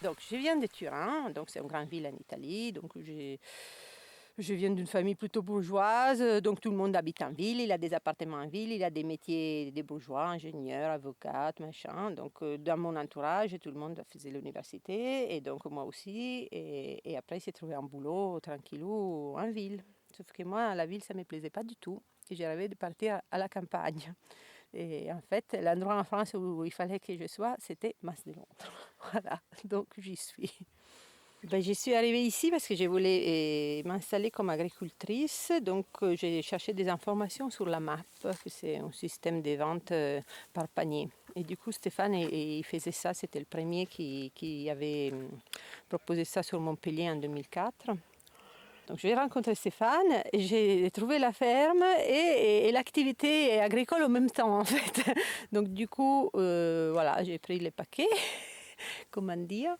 Donc je viens de Turin, donc c'est une grande ville en Italie. Donc je viens d'une famille plutôt bourgeoise, donc tout le monde habite en ville, il a des appartements en ville, il a des métiers des bourgeois, ingénieurs, avocats, machin. Donc dans mon entourage, tout le monde faisait l'université et donc moi aussi. Et après, il s'est trouvé un boulot tranquillou en ville. Sauf que moi, la ville, ça ne me plaisait pas du tout. Et j'ai rêvé de partir à la campagne. Et en fait, l'endroit en France où il fallait que je sois, c'était Mas-de-Londres. Voilà, donc j'y suis. Ben, je suis arrivée ici parce que je voulais m'installer comme agricultrice. Donc j'ai cherché des informations sur la MAP, que c'est un système de vente par panier. Et du coup, Stéphane, il faisait ça. C'était le premier qui avait proposé ça sur Montpellier en 2004. Donc j'ai rencontré Stéphane, j'ai trouvé la ferme et l'activité agricole en même temps en fait. Donc du coup, voilà, j'ai pris les paquets, comment dire,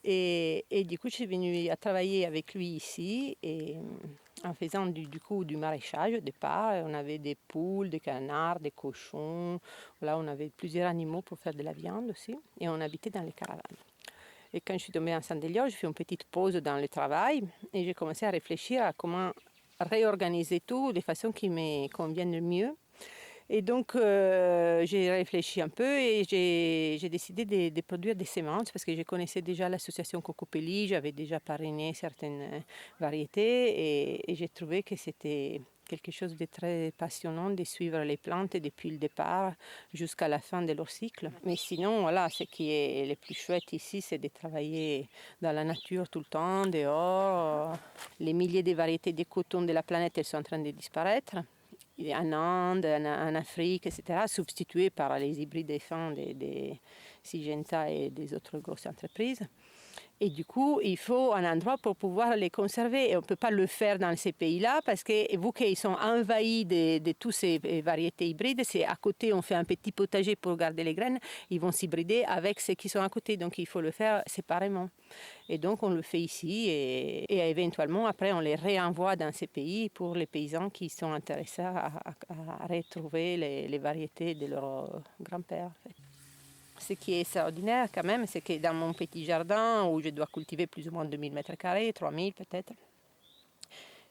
et du coup je suis venue à travailler avec lui ici et en faisant du coup du maraîchage au départ. On avait des poules, des canards, des cochons, là on avait plusieurs animaux pour faire de la viande aussi et on habitait dans les caravanes. Et quand je suis tombée enceinte d'Elior, j'ai fait une petite pause dans le travail et j'ai commencé à réfléchir à comment réorganiser tout de façon qui me convienne le mieux. Et donc, j'ai réfléchi un peu et j'ai décidé de produire des semences parce que je connaissais déjà l'association Cocopelli, j'avais déjà parrainé certaines variétés et j'ai trouvé que c'était quelque chose de très passionnant de suivre les plantes depuis le départ jusqu'à la fin de leur cycle. Mais sinon, voilà, ce qui est le plus chouette ici, c'est de travailler dans la nature tout le temps, dehors. Les milliers de variétés de coton de la planète, elles sont en train de disparaître. En Inde, en Afrique, etc., substitués par les hybrides fins des Syngenta et des autres grosses entreprises. Et du coup, il faut un endroit pour pouvoir les conserver. Et on ne peut pas le faire dans ces pays-là parce que, vu qu'ils sont envahis de toutes ces variétés hybrides, c'est à côté, on fait un petit potager pour garder les graines, ils vont s'hybrider avec ceux qui sont à côté. Donc il faut le faire séparément. Et donc on le fait ici et éventuellement après on les réenvoie dans ces pays pour les paysans qui sont intéressés à retrouver les variétés de leurs grands-pères. En fait. Ce qui est extraordinaire quand même, c'est que dans mon petit jardin où je dois cultiver plus ou moins 2000 m², 3000 peut-être,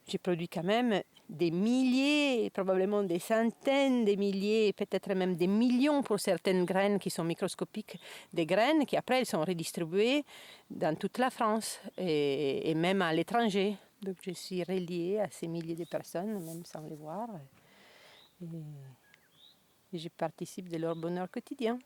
j'ai produit quand même des milliers, probablement des centaines de milliers, peut-être même des millions pour certaines graines qui sont microscopiques, des graines qui après elles sont redistribuées dans toute la France et même à l'étranger. Donc je suis reliée à ces milliers de personnes, même sans les voir. Et je participe de leur bonheur quotidien.